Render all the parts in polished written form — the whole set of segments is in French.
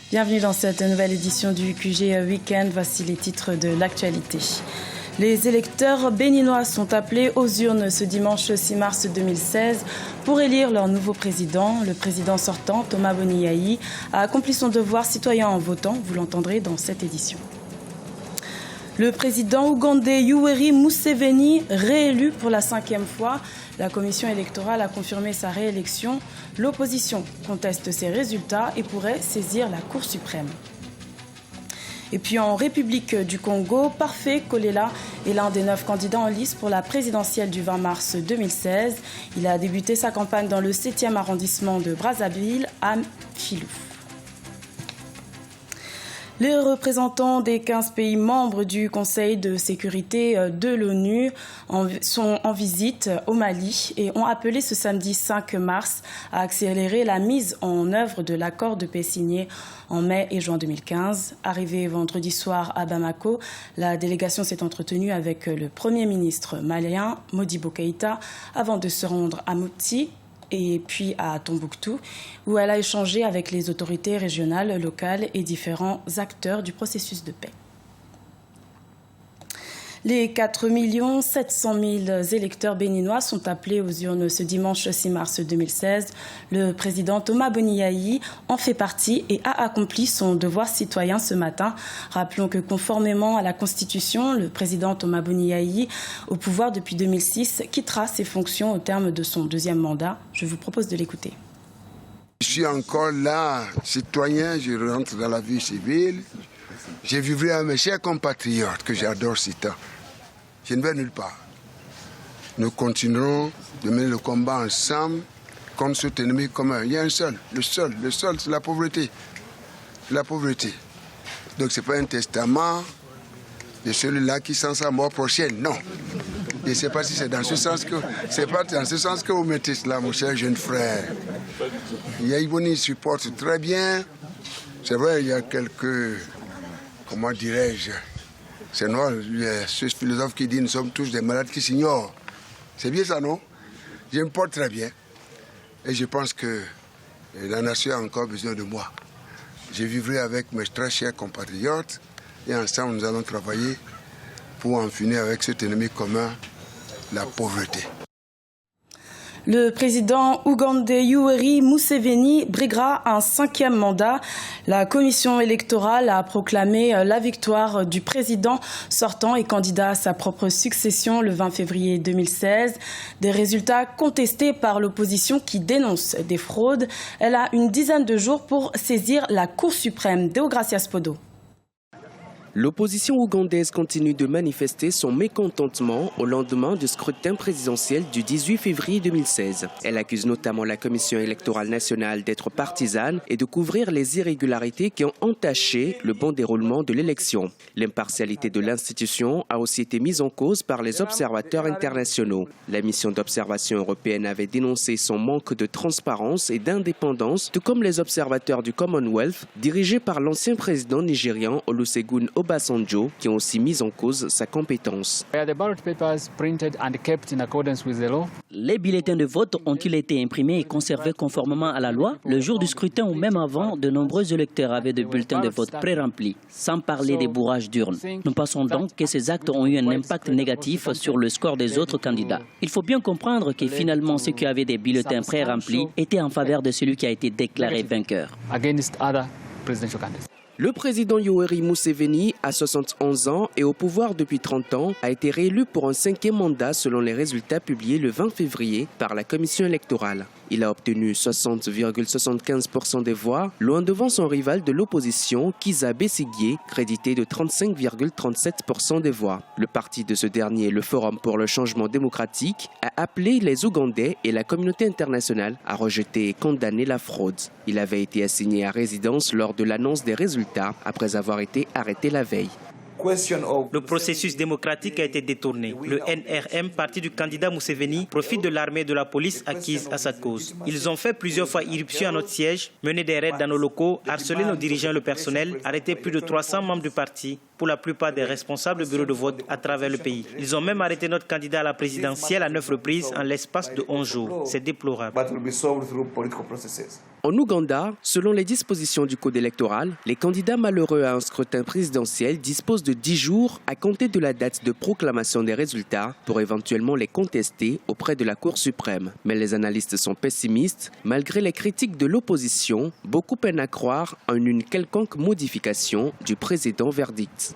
Bienvenue dans cette nouvelle édition du QG Weekend. Voici les titres de l'actualité. Les électeurs béninois sont appelés aux urnes ce dimanche 6 mars 2016 pour élire leur nouveau président. Le président sortant, Thomas Boni-Yayi, a accompli son devoir citoyen en votant. Vous l'entendrez dans cette édition. Le président ougandais Yoweri Museveni, réélu pour la 5e fois. La commission électorale a confirmé sa réélection. L'opposition conteste ses résultats et pourrait saisir la Cour suprême. Et puis en République du Congo, Parfait Kolela est l'un des 9 candidats en lice pour la présidentielle du 20 mars 2016. Il a débuté sa campagne dans le 7e arrondissement de Brazzaville, à Filou. Les représentants des 15 pays membres du Conseil de sécurité de l'ONU sont en visite au Mali et ont appelé ce samedi 5 mars à accélérer la mise en œuvre de l'accord de paix signé en mai et juin 2015. Arrivée vendredi soir à Bamako, la délégation s'est entretenue avec le Premier ministre malien, Modibo Keïta, avant de se rendre à Mopti et puis à Tombouctou, où elle a échangé avec les autorités régionales, locales et différents acteurs du processus de paix. Les 4 700 000 électeurs béninois sont appelés aux urnes ce dimanche 6 mars 2016. Le président Thomas Boni-Yayi en fait partie et a accompli son devoir citoyen ce matin. Rappelons que conformément à la Constitution, le président Thomas Boni-Yayi, au pouvoir depuis 2006, quittera ses fonctions au terme de son 2e mandat. Je vous propose de l'écouter. Je suis encore là, citoyen, je rentre dans la vie civile. Je vivrai à mes chers compatriotes que j'adore si tant. Je ne vais nulle part. Nous continuerons de mener le combat ensemble contre cet ennemi commun. Il y a un seul, le seul, c'est la pauvreté. La pauvreté. Donc ce n'est pas un testament de celui-là qui sent sa mort prochaine, non. Je ne sais pas si c'est dans ce sens que c'est pas dans ce sens que vous mettez cela, mon cher jeune frère. Yaïboni supporte très bien. C'est vrai, il y a quelques, comment dirais-je, c'est noir, ce philosophe qui dit nous sommes tous des malades qui s'ignorent. C'est bien ça, non? Je me porte très bien. Et je pense que la nation a encore besoin de moi. Je vivrai avec mes très chers compatriotes et ensemble nous allons travailler pour en finir avec cet ennemi commun, la pauvreté. Le président ougandais Yoweri Museveni briguera un 5e mandat. La commission électorale a proclamé la victoire du président sortant et candidat à sa propre succession le 20 février 2016. Des résultats contestés par l'opposition qui dénonce des fraudes. Elle a une dizaine de jours pour saisir la Cour suprême. Deogracias Podo. L'opposition ougandaise continue de manifester son mécontentement au lendemain du scrutin présidentiel du 18 février 2016. Elle accuse notamment la Commission électorale nationale d'être partisane et de couvrir les irrégularités qui ont entaché le bon déroulement de l'élection. L'impartialité de l'institution a aussi été mise en cause par les observateurs internationaux. La mission d'observation européenne avait dénoncé son manque de transparence et d'indépendance, tout comme les observateurs du Commonwealth, dirigés par l'ancien président nigérian Olusegun Obasanjo, qui ont aussi mis en cause sa compétence. Les bulletins de vote ont-ils été imprimés et conservés conformément à la loi? Le jour du scrutin ou même avant, de nombreux électeurs avaient des bulletins de vote pré-remplis, sans parler des bourrages d'urnes. Nous pensons donc que ces actes ont eu un impact négatif sur le score des autres candidats. Il faut bien comprendre que finalement ceux qui avaient des bulletins pré-remplis étaient en faveur de celui qui a été déclaré vainqueur. Le président Yoweri Museveni, à 71 ans et au pouvoir depuis 30 ans, a été réélu pour un 5e mandat selon les résultats publiés le 20 février par la commission électorale. Il a obtenu 60,75% des voix, loin devant son rival de l'opposition, Kizza Besigye, crédité de 35,37% des voix. Le parti de ce dernier, le Forum pour le changement démocratique, a appelé les Ougandais et la communauté internationale à rejeter et condamner la fraude. Il avait été assigné à résidence lors de l'annonce des résultats, après avoir été arrêté la veille. Le processus démocratique a été détourné. Le NRM, parti du candidat Museveni, profite de l'armée et de la police acquise à sa cause. Ils ont fait plusieurs fois irruption à notre siège, mené des raids dans nos locaux, harcelé nos dirigeants et le personnel, arrêté plus de 300 membres du parti pour la plupart des responsables de bureaux de vote à travers le pays. Ils ont même arrêté notre candidat à la présidentielle à 9 reprises en l'espace de 11 jours. C'est déplorable. En Ouganda, selon les dispositions du code électoral, les candidats malheureux à un scrutin présidentiel disposent de 10 jours à compter de la date de proclamation des résultats pour éventuellement les contester auprès de la Cour suprême. Mais les analystes sont pessimistes. Malgré les critiques de l'opposition, beaucoup peinent à croire en une quelconque modification du précédent verdict.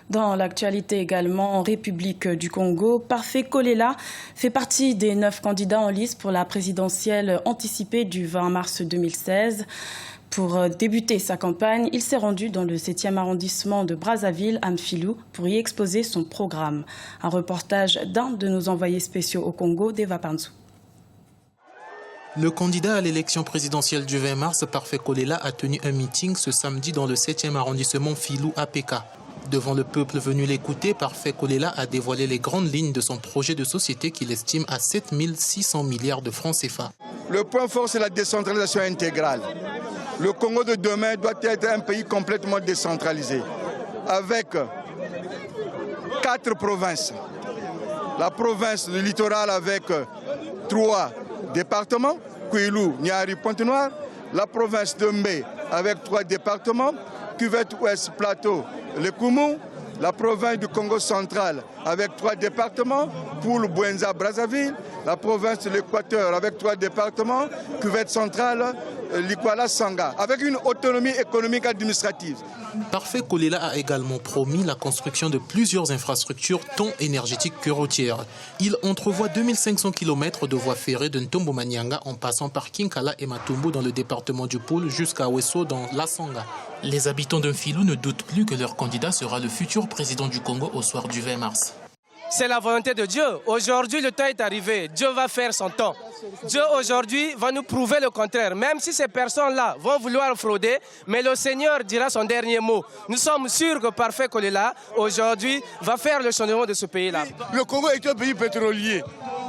Dans l'actualité également, en République du Congo, Parfait Kolela fait partie des 9 candidats en lice pour la présidentielle anticipée du 20 mars 2016. Pour débuter sa campagne, il s'est rendu dans le 7e arrondissement de Brazzaville, à Mfilou, pour y exposer son programme. Un reportage d'un de nos envoyés spéciaux au Congo, Deva Panzou. Le candidat à l'élection présidentielle du 20 mars, Parfait Kolela, a tenu un meeting ce samedi dans le 7e arrondissement Mfilou à Péka. Devant le peuple venu l'écouter, Parfait Kolela a dévoilé les grandes lignes de son projet de société qu'il estime à 7 600 milliards de francs CFA. Le point fort, c'est la décentralisation intégrale. Le Congo de demain doit être un pays complètement décentralisé, avec 4 provinces. La province du littoral avec 3 départements, Kouilou, Niari, Pointe-Noire. La province de Mbé avec 3 départements, Cuvette Ouest, Plateau, le Koumou. La province du Congo central avec 3 départements, Poul, Bouenza, Brazzaville. La province de l'Équateur avec 3 départements, Cuvette centrale, Likwala, Sanga, avec une autonomie économique administrative. Parfait Kolela a également promis la construction de plusieurs infrastructures tant énergétiques que routières. Il entrevoit 2500 km de voies ferrées de Ntombo-Manyanga en passant par Kinkala et Matumbo dans le département du Pôle jusqu'à Wesso dans la Sanga. Les habitants d'Mfilou ne doutent plus que leur candidat sera le futur président du Congo au soir du 20 mars. C'est la volonté de Dieu. Aujourd'hui, le temps est arrivé. Dieu va faire son temps. Dieu, aujourd'hui, va nous prouver le contraire. Même si ces personnes-là vont vouloir frauder, mais le Seigneur dira son dernier mot. Nous sommes sûrs que Parfait Kolela, aujourd'hui, va faire le changement de ce pays-là. Le Congo est un pays pétrolier.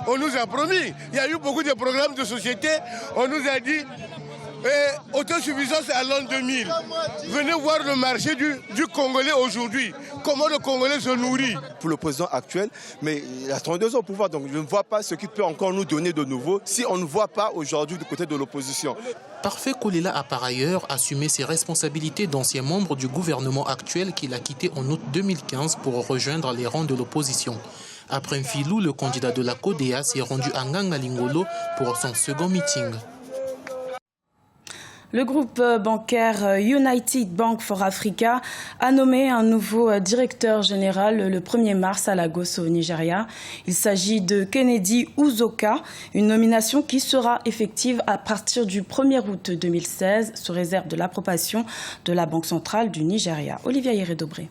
On nous a promis. Il y a eu beaucoup de programmes de société. On nous a dit... autosuffisance à l'an 2000. Venez voir le marché du Congolais aujourd'hui. Comment le Congolais se nourrit. Pour le président actuel, mais il a 32 ans au pouvoir, donc je ne vois pas ce qu'il peut encore nous donner de nouveau si on ne voit pas aujourd'hui du côté de l'opposition. Parfait Kolela a par ailleurs assumé ses responsabilités d'ancien membre du gouvernement actuel qu'il a quitté en août 2015 pour rejoindre les rangs de l'opposition. Après Mfilou, le candidat de la CODEA s'est rendu à Nganga-Lingolo pour son second meeting. Le groupe bancaire United Bank for Africa a nommé un nouveau directeur général le 1er mars à Lagos au Nigeria. Il s'agit de Kennedy Uzoka, une nomination qui sera effective à partir du 1er août 2016 sous réserve de l'approbation de la Banque centrale du Nigeria. Olivia Yere-Dobré.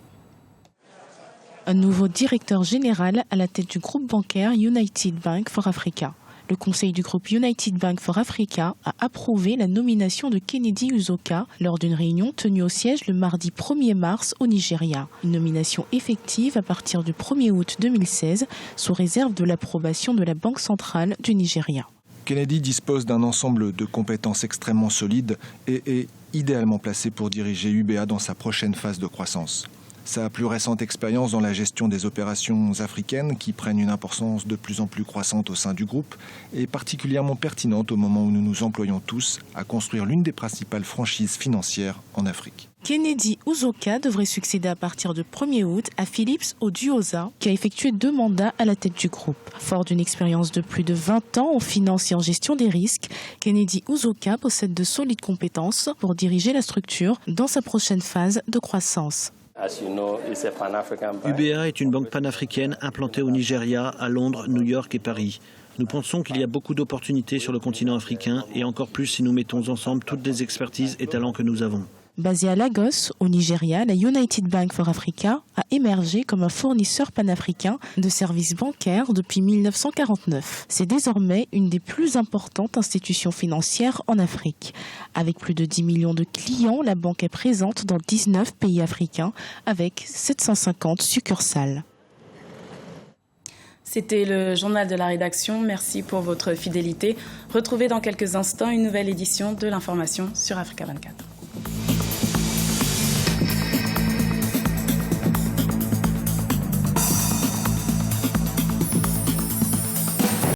Un nouveau directeur général à la tête du groupe bancaire United Bank for Africa. Le conseil du groupe United Bank for Africa a approuvé la nomination de Kennedy Uzoka lors d'une réunion tenue au siège le mardi 1er mars au Nigeria. Une nomination effective à partir du 1er août 2016 sous réserve de l'approbation de la Banque centrale du Nigeria. Kennedy dispose d'un ensemble de compétences extrêmement solides et est idéalement placé pour diriger UBA dans sa prochaine phase de croissance. Sa plus récente expérience dans la gestion des opérations africaines, qui prennent une importance de plus en plus croissante au sein du groupe, est particulièrement pertinente au moment où nous nous employons tous à construire l'une des principales franchises financières en Afrique. Kennedy Uzoka devrait succéder à partir du 1er août à Philips Odioza, qui a effectué 2 mandats à la tête du groupe. Fort d'une expérience de plus de 20 ans en finance et en gestion des risques, Kennedy Uzoka possède de solides compétences pour diriger la structure dans sa prochaine phase de croissance. UBA est une banque panafricaine implantée au Nigeria, à Londres, New York et Paris. Nous pensons qu'il y a beaucoup d'opportunités sur le continent africain et encore plus si nous mettons ensemble toutes les expertises et talents que nous avons. Basée à Lagos, au Nigeria, la United Bank for Africa a émergé comme un fournisseur panafricain de services bancaires depuis 1949. C'est désormais une des plus importantes institutions financières en Afrique. Avec plus de 10 millions de clients, la banque est présente dans 19 pays africains avec 750 succursales. C'était le journal de la rédaction. Merci pour votre fidélité. Retrouvez dans quelques instants une nouvelle édition de l'information sur Africa 24.